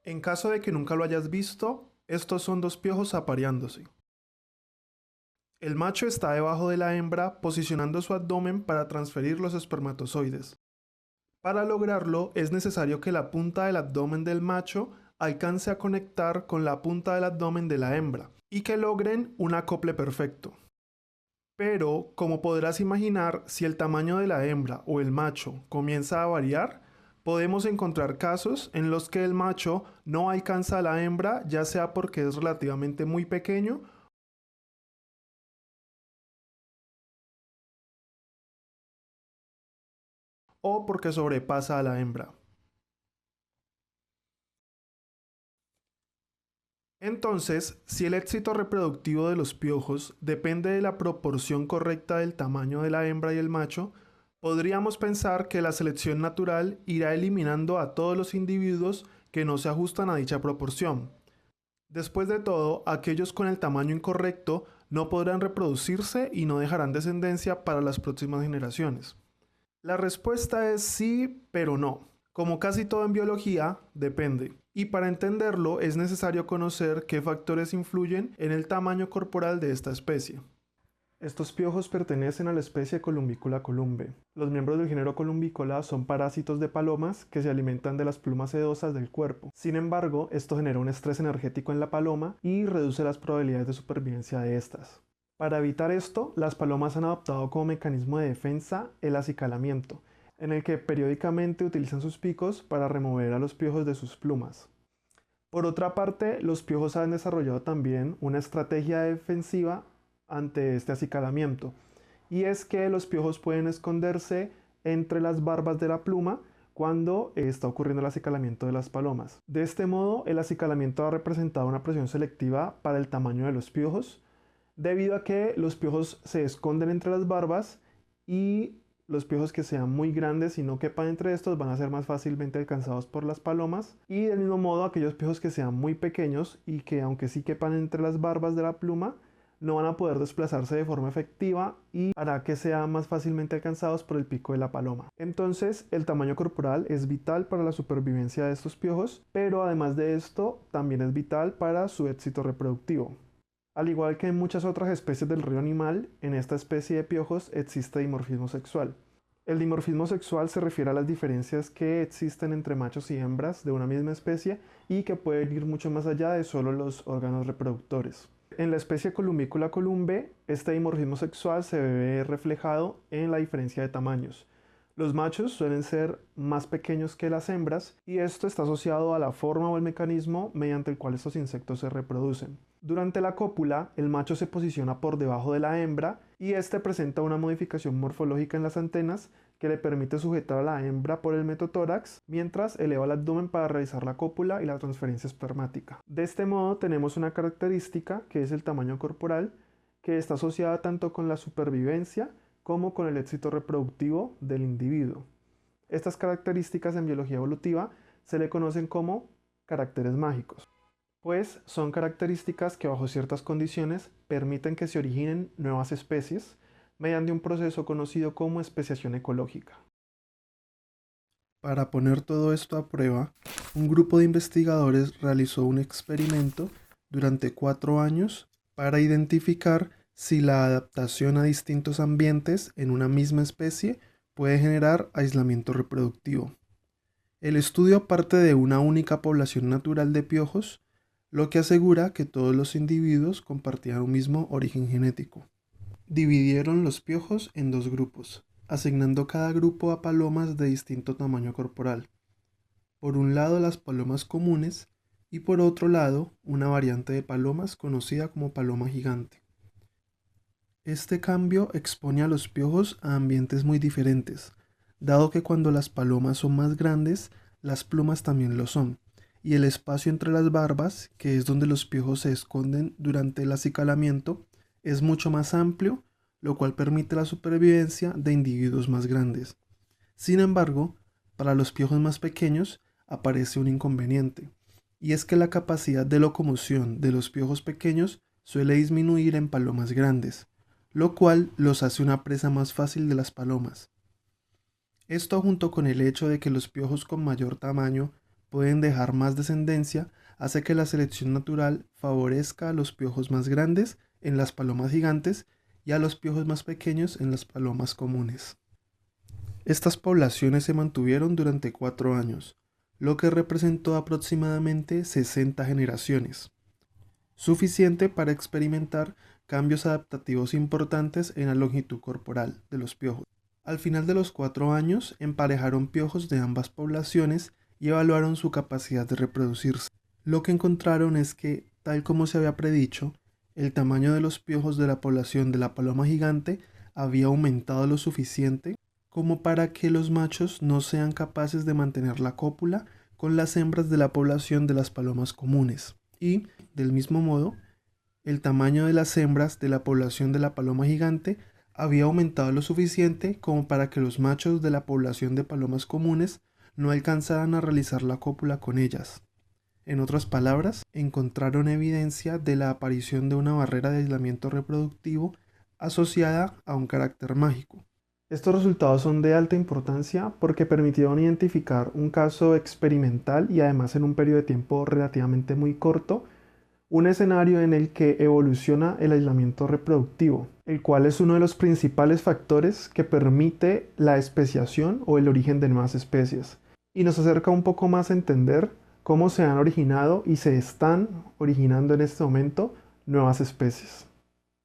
En caso de que nunca lo hayas visto, estos son dos piojos apareándose. El macho está debajo de la hembra posicionando su abdomen para transferir los espermatozoides. Para lograrlo es necesario que la punta del abdomen del macho alcance a conectar con la punta del abdomen de la hembra y que logren un acople perfecto. Pero, como podrás imaginar, si el tamaño de la hembra o el macho comienza a variar, podemos encontrar casos en los que el macho no alcanza a la hembra, ya sea porque es relativamente muy pequeño o porque sobrepasa a la hembra. Entonces, si el éxito reproductivo de los piojos depende de la proporción correcta del tamaño de la hembra y el macho, podríamos pensar que la selección natural irá eliminando a todos los individuos que no se ajustan a dicha proporción. Después de todo, aquellos con el tamaño incorrecto no podrán reproducirse y no dejarán descendencia para las próximas generaciones. La respuesta es sí, pero no. Como casi todo en biología, depende. Y para entenderlo es necesario conocer qué factores influyen en el tamaño corporal de esta especie. Estos piojos pertenecen a la especie Columbicula columbe. Los miembros del género Columbicola son parásitos de palomas que se alimentan de las plumas sedosas del cuerpo. Sin embargo, esto genera un estrés energético en la paloma y reduce las probabilidades de supervivencia de estas. Para evitar esto, las palomas han adoptado como mecanismo de defensa el acicalamiento, en el que periódicamente utilizan sus picos para remover a los piojos de sus plumas. Por otra parte, los piojos han desarrollado también una estrategia defensiva ante este acicalamiento, y es que los piojos pueden esconderse entre las barbas de la pluma cuando está ocurriendo el acicalamiento de las palomas. De este modo, el acicalamiento ha representado una presión selectiva para el tamaño de los piojos, debido a que los piojos se esconden entre las barbas y los piojos que sean muy grandes y no quepan entre estos van a ser más fácilmente alcanzados por las palomas, y del mismo modo aquellos piojos que sean muy pequeños y que aunque sí quepan entre las barbas de la pluma no van a poder desplazarse de forma efectiva y hará que sean más fácilmente alcanzados por el pico de la paloma. Entonces el tamaño corporal es vital para la supervivencia de estos piojos, pero además de esto también es vital para su éxito reproductivo. Al igual que en muchas otras especies del reino animal, en esta especie de piojos existe dimorfismo sexual. El dimorfismo sexual se refiere a las diferencias que existen entre machos y hembras de una misma especie y que pueden ir mucho más allá de solo los órganos reproductores. En la especie Columbicula columbe, este dimorfismo sexual se ve reflejado en la diferencia de tamaños. Los machos suelen ser más pequeños que las hembras y esto está asociado a la forma o el mecanismo mediante el cual estos insectos se reproducen. Durante la cópula, el macho se posiciona por debajo de la hembra y este presenta una modificación morfológica en las antenas que le permite sujetar a la hembra por el metotórax mientras eleva el abdomen para realizar la cópula y la transferencia espermática. De este modo tenemos una característica que es el tamaño corporal, que está asociada tanto con la supervivencia como con el éxito reproductivo del individuo. Estas características en biología evolutiva se le conocen como caracteres mágicos, pues son características que bajo ciertas condiciones permiten que se originen nuevas especies mediante un proceso conocido como especiación ecológica. Para poner todo esto a prueba, un grupo de investigadores realizó un experimento durante 4 años para identificar si la adaptación a distintos ambientes en una misma especie puede generar aislamiento reproductivo. El estudio parte de una única población natural de piojos, lo que asegura que todos los individuos compartían un mismo origen genético. Dividieron los piojos en 2 grupos, asignando cada grupo a palomas de distinto tamaño corporal. Por un lado las palomas comunes y por otro lado una variante de palomas conocida como paloma gigante. Este cambio expone a los piojos a ambientes muy diferentes, dado que cuando las palomas son más grandes, las plumas también lo son, y el espacio entre las barbas, que es donde los piojos se esconden durante el acicalamiento, es mucho más amplio, lo cual permite la supervivencia de individuos más grandes. Sin embargo, para los piojos más pequeños aparece un inconveniente, y es que la capacidad de locomoción de los piojos pequeños suele disminuir en palomas grandes, lo cual los hace una presa más fácil de las palomas. Esto junto con el hecho de que los piojos con mayor tamaño pueden dejar más descendencia, hace que la selección natural favorezca a los piojos más grandes en las palomas gigantes y a los piojos más pequeños en las palomas comunes. Estas poblaciones se mantuvieron durante 4 años, lo que representó aproximadamente 60 generaciones, suficiente para experimentar cambios adaptativos importantes en la longitud corporal de los piojos. Al final de los 4 años, emparejaron piojos de ambas poblaciones y evaluaron su capacidad de reproducirse. Lo que encontraron es que, tal como se había predicho, el tamaño de los piojos de la población de la paloma gigante había aumentado lo suficiente como para que los machos no sean capaces de mantener la cópula con las hembras de la población de las palomas comunes. Y, del mismo modo, el tamaño de las hembras de la población de la paloma gigante había aumentado lo suficiente como para que los machos de la población de palomas comunes no alcanzaran a realizar la cópula con ellas. En otras palabras, encontraron evidencia de la aparición de una barrera de aislamiento reproductivo asociada a un carácter mágico. Estos resultados son de alta importancia porque permitieron identificar un caso experimental y además en un periodo de tiempo relativamente muy corto, un escenario en el que evoluciona el aislamiento reproductivo, el cual es uno de los principales factores que permite la especiación o el origen de nuevas especies, y nos acerca un poco más a entender cómo se han originado y se están originando en este momento nuevas especies.